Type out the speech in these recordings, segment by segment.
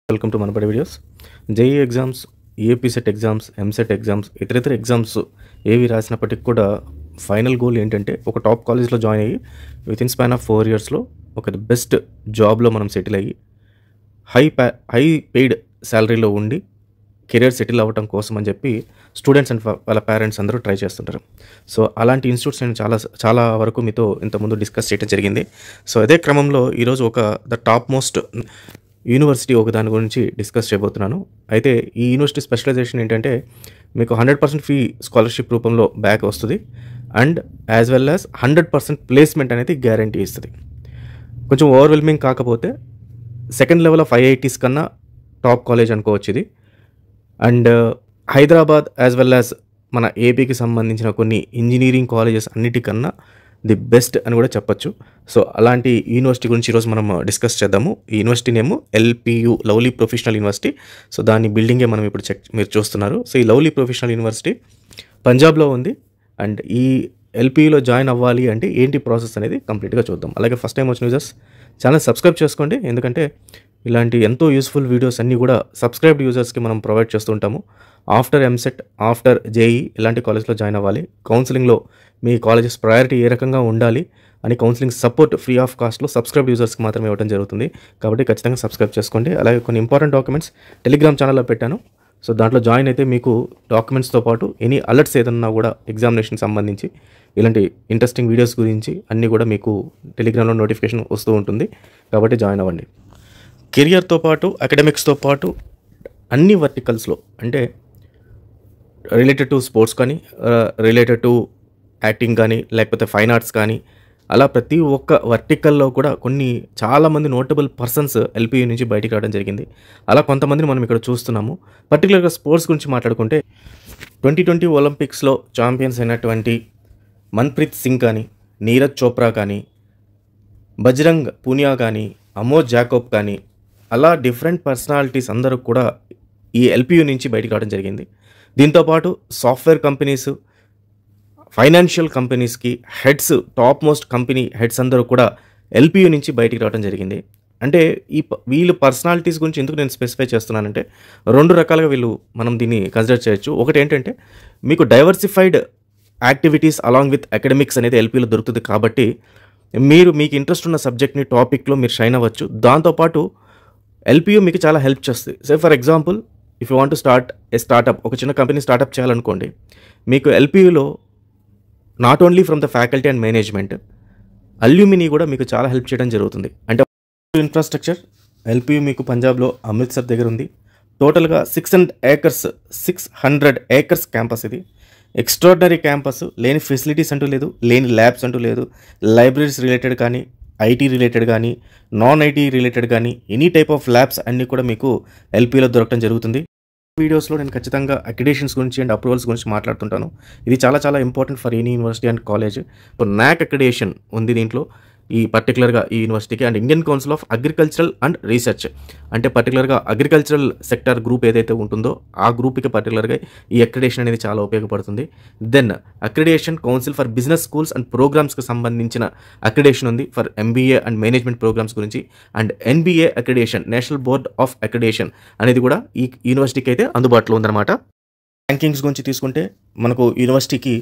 Welcome to Manabadi videos. JEE exams, APCET exams, EAMCET exams, ఇతర exams ఏవి రాసినప్పటికి కూడా ఫైనల్ గోల్ ఏంటంటే ఒక టాప్ కాలేజ్లో జాయిన్ అయ్యి విత్ ఇన్ స్పాన్ ఆఫ్ 4 ఇయర్స్లో ఒక బెస్ట్ జాబ్లో మనం సెటిల్ అయ్యి హై పెయిడ్ శాలరీలో ఉండి కెరియర్ సెటిల్ అవ్వడం కోసం అని చెప్పి స్టూడెంట్స్ అండ్ వాళ్ళ పేరెంట్స్ అందరూ ట్రై చేస్తుంటారు. సో అలాంటి ఇన్స్టిట్యూట్స్ నేను చాలా వరకు మీతో ఇంతకుముందు డిస్కస్ చేయడం జరిగింది. సో అదే క్రమంలో ఈరోజు ద టాప్ మోస్ట్ యూనివర్సిటీ ఒక దాని గురించి డిస్కస్ చేయబోతున్నాను. అయితే ఈ యూనివర్సిటీ స్పెషలైజేషన్ ఏంటంటే మీకు 100% ఫీ స్కాలర్షిప్ రూపంలో బ్యాక్ వస్తుంది and as well as 100% placement అనేది గ్యారంటీ ఇస్తుంది. కొంచెం ఓవర్వెల్మింగ్ కాకపోతే సెకండ్ లెవెల్ ఆఫ్ ఐఐటీస్ కన్నా టాప్ కాలేజ్ అనుకోవచ్చు ఇది. And Hyderabad as well as మన ఏపీకి సంబంధించిన కొన్ని ఇంజనీరింగ్ కాలేజెస్ అన్నిటికన్నా ది బెస్ట్ అని కూడా చెప్పచ్చు. సో అలాంటి యూనివర్సిటీ గురించి ఈరోజు మనం డిస్కస్ చేద్దాము. ఈ యూనివర్సిటీ నేము LPU, lovely professional university. So దాని బిల్డింగే మనం ఇప్పుడు మీరు చూస్తున్నారు. సో ఈ లవ్లీ ప్రొఫెషనల్ యూనివర్సిటీ పంజాబ్లో ఉంది. అండ్ ఈ LPUలో జాయిన్ అవ్వాలి అంటే ఏంటి ప్రాసెస్ అనేది కంప్లీట్గా చూద్దాం. అలాగే ఫస్ట్ టైం వచ్చిన యూజర్స్ ఛానల్ సబ్స్క్రైబ్ చేసుకోండి, ఎందుకంటే ఇలాంటి ఎంతో యూస్ఫుల్ వీడియోస్ అన్నీ కూడా సబ్స్క్రైబ్డ్ యూజర్స్కి మనం ప్రొవైడ్ చేస్తూ ఉంటాము. ఆఫ్టర్ ఎంసెట్, ఆఫ్టర్ జేఈ ఇలాంటి కాలేజ్లో జాయిన్ అవ్వాలి, కౌన్సిలింగ్లో మీ కాలేజెస్ ప్రయారిటీ ఏ రకంగా ఉండాలి అని కౌన్సిలింగ్ సపోర్ట్ ఫ్రీ ఆఫ్ కాస్ట్లో సబ్స్క్రైబ్డ్ యూజర్స్కి మాత్రమే ఇవ్వడం జరుగుతుంది. కాబట్టి ఖచ్చితంగా సబ్స్క్రైబ్ చేసుకోండి. అలాగే కొన్ని ఇంపార్టెంట్ డాక్యుమెంట్స్ టెలిగ్రామ్ ఛానల్లో పెట్టాను. సో దాంట్లో జాయిన్ అయితే మీకు డాక్యుమెంట్స్తో పాటు ఎనీ అలర్ట్స్ ఏదన్నా కూడా ఎగ్జామినేషన్ సంబంధించి ఇలాంటి ఇంట్రెస్టింగ్ వీడియోస్ గురించి అన్నీ కూడా మీకు టెలిగ్రామ్లో నోటిఫికేషన్ వస్తూ ఉంటుంది. కాబట్టి జాయిన్ అవ్వండి. కెరియర్తో పాటు అకాడమిక్స్తో పాటు అన్ని వర్టికల్స్లో అంటే రిలేటెడ్ టు స్పోర్ట్స్ కానీ, రిలేటెడ్ టు యాక్టింగ్ కానీ, లేకపోతే ఫైన్ ఆర్ట్స్ కానీ, అలా ప్రతి ఒక్క వర్టికల్లో కూడా చాలామంది నోటబుల్ పర్సన్స్ LPU నుంచి బయటికి రావడం జరిగింది. అలా కొంతమందిని మనం ఇక్కడ చూస్తున్నాము. పర్టికులర్గా స్పోర్ట్స్ గురించి మాట్లాడుకుంటే 2020 ఒలింపిక్స్లో ఛాంపియన్స్ అయినటువంటి మన్ప్రీత్ సింగ్ కానీ, నీరజ్ చోప్రా కానీ, బజరంగ్ పూనియా కానీ, అమోద్ జాకోబ్ కానీ, అలా డిఫరెంట్ పర్సనాలిటీస్ అందరూ కూడా ఈ LPU నుంచి బయటికి రావడం జరిగింది. దీంతోపాటు సాఫ్ట్వేర్ కంపెనీస్, ఫైనాన్షియల్ కంపెనీస్కి heads, top most company heads అందరూ కూడా LPU నుంచి బయటికి రావడం జరిగింది. అంటే వీళ్ళు పర్సనాలిటీస్ గురించి ఎందుకు నేను స్పెసిఫై చేస్తున్నానంటే 2 రకాలుగా మనం దీన్ని కన్సిడర్ చేయొచ్చు. ఒకటి ఏంటంటే మీకు diversified activities along with academics అనేది LPUలో దొరుకుతుంది. కాబట్టి మీకు ఇంట్రెస్ట్ ఉన్న సబ్జెక్ట్ని, టాపిక్లో మీరు షైన్ అవ్వచ్చు. దాంతోపాటు LPU మీకు చాలా హెల్ప్ చేస్తుంది. So for example if you want to start a startup, ఒక చిన్న కంపెనీ స్టార్టప్ చేయాలనుకోండి, మీకు LPUలో not only from the faculty and management, alumni కూడా మీకు చాలా హెల్ప్ చేయడం జరుగుతుంది. అంటే ఇన్ఫ్రాస్ట్రక్చర్ LPU మీకు పంజాబ్లో అమృత్సర్ దగ్గర ఉంది. టోటల్గా 600 ఏకర్స్ క్యాంపస్. ఇది ఎక్స్ట్రాడినరీ క్యాంపస్. లేని ఫెసిలిటీస్ అంటూ లేదు, లేని ల్యాబ్స్ అంటూ లేదు. లైబ్రరీస్ రిలేటెడ్ కానీ, IT రిలేటెడ్ కానీ, నాన్ IT రిలేటెడ్ కానీ, ఎనీ టైప్ ఆఫ్ ల్యాబ్స్ అన్నీ కూడా మీకు LPUలో దొరకడం జరుగుతుంది. వీడియోస్లో నేను ఖచ్చితంగా అక్రిడేషన్స్ గురించి అండ్ అప్రూవల్స్ గురించి మాట్లాడుతుంటాను. ఇది చాలా important for any university and college. NAAC accreditation ఉంది దీంట్లో, ఈ పర్టికులర్గా ఈ యూనివర్సిటీకి. And Indian council of agricultural and research, అంటే పర్టికులర్గా అగ్రికల్చరల్ సెక్టర్ గ్రూప్ ఏదైతే ఉంటుందో ఆ గ్రూప్కి పర్టికులర్గా ఈ అక్రిడేషన్ అనేది చాలా ఉపయోగపడుతుంది. Then accreditation council for business schools and ప్రోగ్రామ్స్కి సంబంధించిన అక్రిడేషన్ ఉంది for MBA and management programmes గురించి. And NBA accreditation, national board of accreditation అనేది కూడా ఈ యూనివర్సిటీకి అయితే అందుబాటులో ఉందన్నమాట. ర్యాంకింగ్స్ గురించి తీసుకుంటే మనకు యూనివర్సిటీకి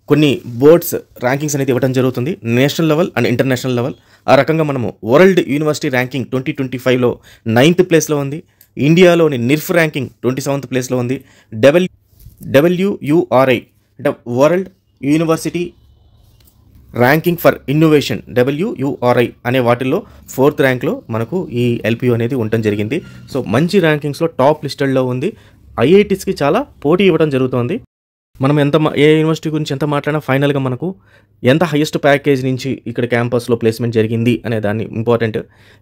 కొన్ని బోర్డ్స్ ర్యాంకింగ్స్ అనేది ఇవ్వడం జరుగుతుంది, national level and international level. ఆ రకంగా మనము వరల్డ్ యూనివర్సిటీ ర్యాంకింగ్ 2025లో 9th ప్లేస్లో ఉంది. ఇండియాలోని NIRF ర్యాంకింగ్ 27th ప్లేస్లో ఉంది. WURI అంటే world university ranking for innovation, WURI అనే వాటిల్లో 4th ర్యాంక్లో మనకు ఈ LPU అనేది ఉండటం జరిగింది. సో మంచి ర్యాంకింగ్స్లో టాప్ లిస్టెడ్లో ఉంది. IITస్కి చాలా పోటీ ఇవ్వడం జరుగుతుంది. మనం ఏ యూనివర్సిటీ గురించి ఎంత మాట్లాడినా ఫైనల్గా మనకు ఎంత హైయెస్ట్ ప్యాకేజ్ నుంచి ఇక్కడ క్యాంపస్లో ప్లేస్మెంట్ జరిగింది అనే దాన్ని ఇంపార్టెంట్.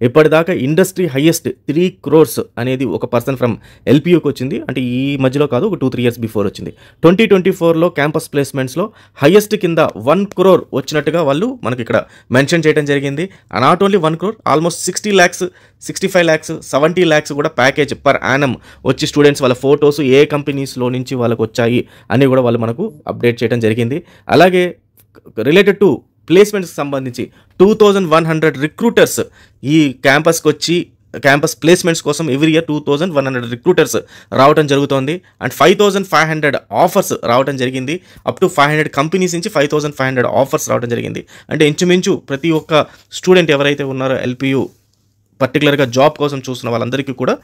ఇప్పటిదాకా ఇండస్ట్రీ హైయెస్ట్ 3 crores అనేది ఒక పర్సన్ ఫ్రమ్ LPUకి వచ్చింది. అంటే ఈ మధ్యలో కాదు, ఒక 2-3 years బిఫోర్ వచ్చింది. 2024లో క్యాంపస్ ప్లేస్మెంట్స్లో హైయెస్ట్ కింద 1 crore వచ్చినట్టుగా వాళ్ళు మనకి ఇక్కడ మెన్షన్ చేయడం జరిగింది. Not only 1 crore, almost 60 lakhs, 65 lakhs, 70 lakhs కూడా ప్యాకేజ్ పర్ యానం వచ్చి స్టూడెంట్స్ వాళ్ళ ఫోటోస్ ఏ కంపెనీస్లో నుంచి వాళ్ళకు వచ్చాయి అని కూడా వాళ్ళు మనకు అప్డేట్ చేయడం జరిగింది. అలాగే రిలేటెడ్ టు ప్లేస్మెంట్స్కి సంబంధించి 2100 రిక్రూటర్స్ ఈ క్యాంపస్కి వచ్చి క్యాంపస్ ప్లేస్మెంట్స్ కోసం ఎవ్రీ ఇయర్ 2100 రిక్రూటర్స్ రావడం జరుగుతోంది. అండ్ 5500 ఆఫర్స్ రావడం జరిగింది. అప్ టు 500 కంపెనీస్ నుంచి 5500 ఆఫర్స్ రావడం జరిగింది. అంటే ఇంచుమించు ప్రతి ఒక్క స్టూడెంట్ ఎవరైతే ఉన్నారో ఎల్పియు పర్టికులర్గా జాబ్ కోసం చూస్తున్న వాళ్ళందరికీ కూడా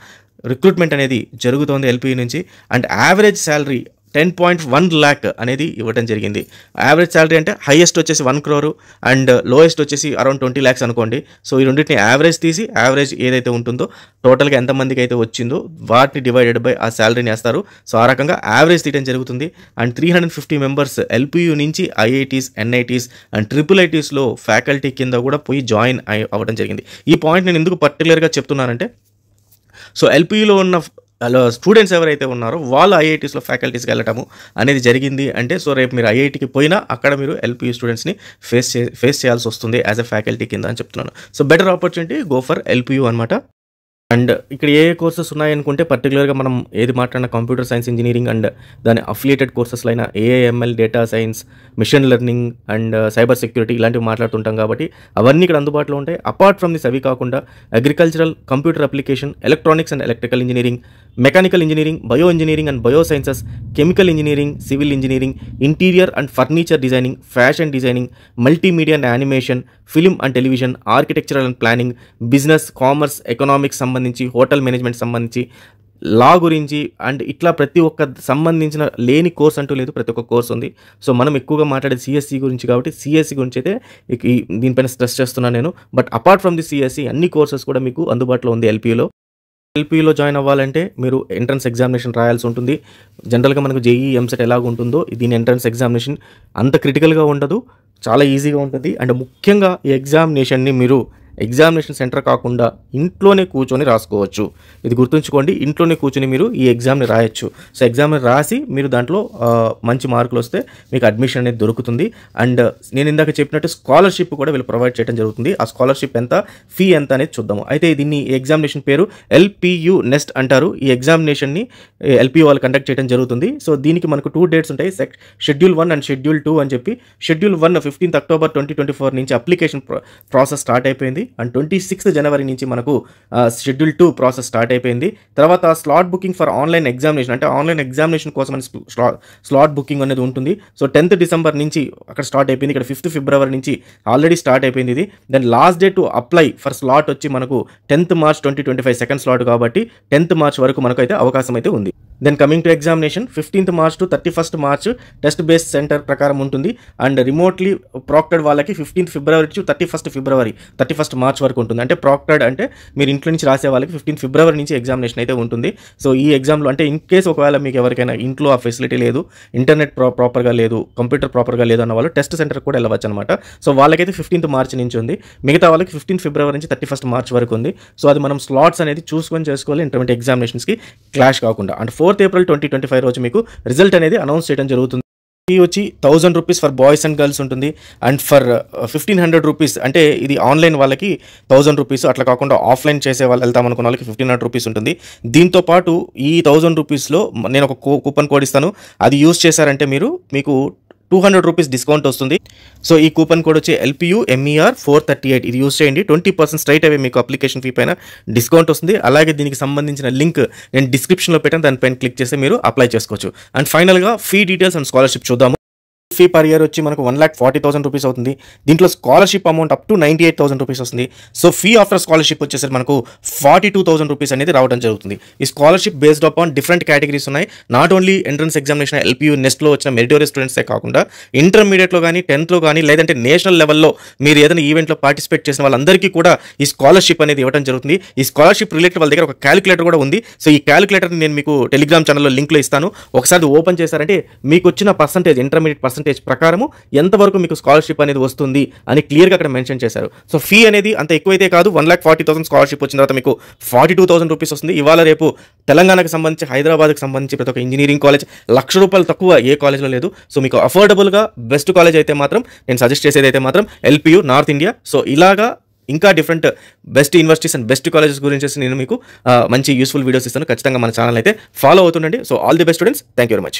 రిక్రూట్మెంట్ అనేది జరుగుతోంది ఎల్పియు నుంచి. అండ్ యావరేజ్ శాలరీ 10.1 lakh అనేది ఇవ్వడం జరిగింది. యావరేజ్ శాలరీ అంటే హైయెస్ట్ వచ్చేసి 1 crore అండ్ లోయెస్ట్ వచ్చేసి అరౌండ్ 20 lakhs అనుకోండి. సో ఈ రెండింటిని యావరేజ్ తీసి యావరేజ్ ఏదైతే ఉంటుందో టోటల్గా ఎంతమందికి అయితే వచ్చిందో వాటిని డివైడెడ్ బై ఆ శాలరీని వేస్తారు. సో ఆ రకంగా యావరేజ్ తీయడం జరుగుతుంది. అండ్ 350 మెంబర్స్ ఎల్పియు నుంచి ఐఐటీస్, ఎన్ఐటీస్ అండ్ ట్రిపుల్ ఐటీస్లో ఫ్యాకల్టీ కింద కూడా పోయి జాయిన్ అవ్వడం జరిగింది. ఈ పాయింట్ నేను ఎందుకు పర్టికులర్గా చెప్తున్నానంటే, సో ఎల్పియులో ఉన్న స్టూడెంట్స్ ఎవరైతే ఉన్నారో వాళ్ళు ఐఐటీస్లో ఫ్యాకల్టీస్కి వెళ్ళటము అనేది జరిగింది. అంటే సో రేపు మీరు ఐఐటీకి పోయినా అక్కడ మీరు ఎల్పియు స్టూడెంట్స్ని ఫేస్ చేయాల్సి వస్తుంది యాజ్ ఎ ఫ్యాకల్టీ కింద అని చెప్తున్నాను. So better opportunity go for LPU అనమాట. అండ్ ఇక్కడ ఏ కోర్సెస్ ఉన్నాయనుకుంటే పర్టికులర్గా మనం ఏది మాట్లాడిన కంప్యూటర్ సైన్స్ ఇంజనీరింగ్ అండ్ దాని అఫిలియేటెడ్ కోర్సెస్లో అయినా AIML, data science, machine learning and cyber security ఇలాంటివి మాట్లాడుతుంటాం కాబట్టి అవన్నీ ఇక్కడ అందుబాటులో ఉంటాయి. అపార్ట్ ఫ్రమ్ దిస్ అవి కాకుండా agricultural, computer application, electronics and electrical engineering, mechanical engineering, bio engineering and bio sciences, chemical engineering, civil engineering, interior and furniture designing, fashion designing, multimedia and animation, film and television, architectural and planning, business, commerce, economics సంబంధించి, hotel management సంబంధించి, లా గురించి and ఇట్లా ప్రతి ఒక్క సంబంధించిన లేని course అంటూ లేదు, ప్రతి ఒక్క కోర్స్ ఉంది. సో మనం ఎక్కువగా మాట్లాడేది సిఎస్సి గురించి కాబట్టి సిఎస్సి గురించి అయితే దీనిపైన స్ట్రెస్ చేస్తున్నాను నేను. But apart from the CSC అన్ని కోర్సెస్ కూడా మీకు అందుబాటులో ఉంది ఎల్పియులో జాయిన్ అవ్వాలంటే మీరు ఎంట్రన్స్ ఎగ్జామినేషన్ రాయాల్సి ఉంటుంది. జనరల్గా మనకు జేఈ, ఎంసెట్ ఎలాగ ఉంటుందో దీని ఎంట్రన్స్ ఎగ్జామినేషన్ అంత క్రిటికల్గా ఉండదు, చాలా ఈజీగా ఉంటుంది. అండ్ ముఖ్యంగా ఈ ఎగ్జామినేషన్ని మీరు ఎగ్జామినేషన్ సెంటర్ కాకుండా ఇంట్లోనే కూర్చొని రాసుకోవచ్చు. ఇది గుర్తుంచుకోండి, ఇంట్లోనే కూర్చొని మీరు ఈ ఎగ్జామ్ని రాయొచ్చు. సో ఎగ్జామ్ని రాసి మీరు దాంట్లో మంచి మార్కులు వస్తే మీకు అడ్మిషన్ అనేది దొరుకుతుంది. అండ్ నేను ఇందాక చెప్పినట్టు స్కాలర్షిప్ కూడా వీళ్ళు ప్రొవైడ్ చేయడం జరుగుతుంది. ఆ స్కాలర్షిప్ ఎంత, ఫీ ఎంత అనేది చూద్దాము. అయితే దీన్ని ఎగ్జామినేషన్ పేరు ఎల్పియు నెస్ట్ అంటారు. ఈ ఎగ్జామినేషన్ని ఎల్పియు వాళ్ళు కండక్ట్ చేయడం జరుగుతుంది. సో దీనికి మనకు 2 dates ఉంటాయి, షెడ్యూల్ 1 అండ్ షెడ్యూల్ 2 అని చెప్పి. షెడ్యూల్ 1 15th October 2024 నుంచి అప్లికేషన్ ప్రాసెస్ స్టార్ట్ అయిపోయింది. అండ్ 26th January నుంచి మనకు షెడ్యూల్ 2 ప్రాసెస్ స్టార్ట్ అయిపోయింది. తర్వాత slot booking for online examination, అంటే ఆన్లైన్ ఎగ్జామినేషన్ కోసం స్లాట్ బుకింగ్ అనేది ఉంటుంది. సో 10th December నుంచి అక్కడ స్టార్ట్ అయిపోయింది. ఇక్కడ 5th February నుంచి ఆల్రెడీ స్టార్ట్ అయిపోయింది ఇది. Then last day to apply for slot వచ్చి మనకు 10th March 2025 సెకండ్ స్లాట్ కాబట్టి 10th March వరకు మనకు అయితే అవకాశం అయితే ఉంది. Then coming to examination 15th March to 31st March test based centre ప్రకారం ఉంటుంది. అండ్ రిమోట్లీ ప్రాక్టెడ్ వాళ్ళకి 15th February to 31st March వరకు ఉంటుంది. అంటే ప్రాక్టెడ్ అంటే మీరు ఇంట్లో నుంచి రాసే వాళ్ళకి 15th February నుంచి ఎగ్జామినేషన్ అయితే ఉంటుంది. సో ఈ ఎగ్జామ్లో అంటే ఇన్ కేస్ ఒకవేళ మీకు ఎవరికైనా ఇంట్లో ఆ ఫెసిలిటీ లేదు, ఇంటర్నెట్ ప్రాపర్గా లేదు, కంప్యూటర్ ప్రాపర్గా లేదు అన్న వాళ్ళు టెస్ట్ సెంటర్ కూడా వెళ్ళవచ్చు అనమాట. సో వాళ్ళకైతే 15th March నుంచి ఉంది, మిగతా వాళ్ళకి 15th February నుంచి 31st March వరకు ఉంది. సో అది మనం స్లాట్స్ అనేది చూసుకొని చేసుకోవాలి ఇంటర్మీడియట్ ఎగ్జామినేషన్స్కి క్లాష్ కాకుండా. అండ్ 4th April 2025 రోజు మీకు రిజల్ట్ అనేది అనౌన్స్ చేయడం జరుగుతుంది. ఫీ వచ్చి 1000 rupees for boys and girls ఉంటుంది. అండ్ ఫర్ 1500 rupees అంటే ఇది ఆన్లైన్ వాళ్ళకి 1000 rupees, అట్లా కాకుండా ఆఫ్లైన్ చేసే వాళ్ళు వెళ్తాం అనుకున్న వాళ్ళకి 1500 rupees ఉంటుంది. దీంతో పాటు ఈ 1000 rupeesలో నేను ఒక కూపన్ కోడ్ ఇస్తాను, అది యూజ్ చేశారంటే మీకు 200 rupees డిస్కౌంట్ వస్తుంది. సో ఈ కూపన్ కోడ్ వచ్చి LPU MER 438, ఇది యూజ్ చేయండి. 20% స్ట్రైట్ అవే మీకు అప్లికేషన్ ఫీ పైన డిస్కౌంట్ వస్తుంది. అలాగే దీనికి సంబంధించిన లింక్ నేను డిస్క్రిప్షన్లో పెట్టాను, దానిపైన క్లిక్ చేస్తే మీరు అప్లై చేసుకోవచ్చు. అండ్ ఫైనల్గా ఫీ డీటెయిల్స్ అండ్ స్కాలర్షిప్ చూద్దాము. ఫీ పర్ ఇయర్ వచ్చి మనకు 1,40,000 rupees అవుతుంది. దీంట్లో scholarship amount up to 98,000 rupees వస్తుంది. సో ఫీ ఆఫ్టర్ స్కాలర్షిప్ వచ్చేసరికి మనకు 42,000 rupees అనేది రావడం జరుగుతుంది. ఈ scholarship based upon different categories ఉన్నాయి. Not only entrance examination LPU నెస్ట్లో వచ్చిన మెరిటోరియస్ స్టూడెంట్సే కాకుండా ఇంటర్మీడియట్లో కానీ 10th కానీ లేదంటే నేషనల్ లెవెల్లో మీరు ఏదైనా ఈవెంట్లో పార్టిసిపేట్ చేసిన వాళ్ళందరికీ కూడా ఈ స్కాలర్షిప్ అనేది ఇవ్వడం జరుగుతుంది. ఈ స్కాలర్షిప్ రిలేటెడ్ వాళ్ళ దగ్గర ఒక క్యాలిక్యులేటర్ కూడా ఉంది. సో ఈ క్యాలిక్యులేటర్ని నేను మీకు టెలిగ్రామ్ ఛానల్లో లింక్లో ఇస్తాను. ఒకసారి ఓపెన్ చేశారంటే మీకు వచ్చిన పర్సంటేజ్, ఇంటర్మీడియట్ పర్సంటేజ్ ప్రకారము ఎంతవరకు మీకు స్కాలర్షిప్ అనేది వస్తుంది అని క్లియర్గా అక్కడ మెన్షన్ చేశారు. సో ఫీ అనేది అంత ఎక్కువైతే కాదు, 1,40,000 స్కాలర్షిప్ వచ్చిన తర్వాత మీకు 42,000 rupees వస్తుంది. ఇవాళ రేపు తెలంగాణకు సంబంధించి, హైదరాబాద్కి సంబంధించి ప్రతి ఒక్క ఇంజనీరింగ్ కాలేజ్ ₹1,00,000 తక్కువ ఏ కాలేజ్లో లేదు. సో మీకు అఫోర్డబుల్గా బెస్ట్ కాలేజ్ అయితే మాత్రం నేను సజెస్ట్ చేసేది అయితే మాత్రం LPU నార్త్ ఇండియా. సో ఇలాగా ఇంకా different best universities and best colleges గురించి నేను మీకు మంచి యూస్ఫుల్ వీడియోస్ ఇస్తాను. ఖచ్చితంగా మన ఛానల్ అయితే ఫాలో అవుతుండండి. So all the best students, thank you very much.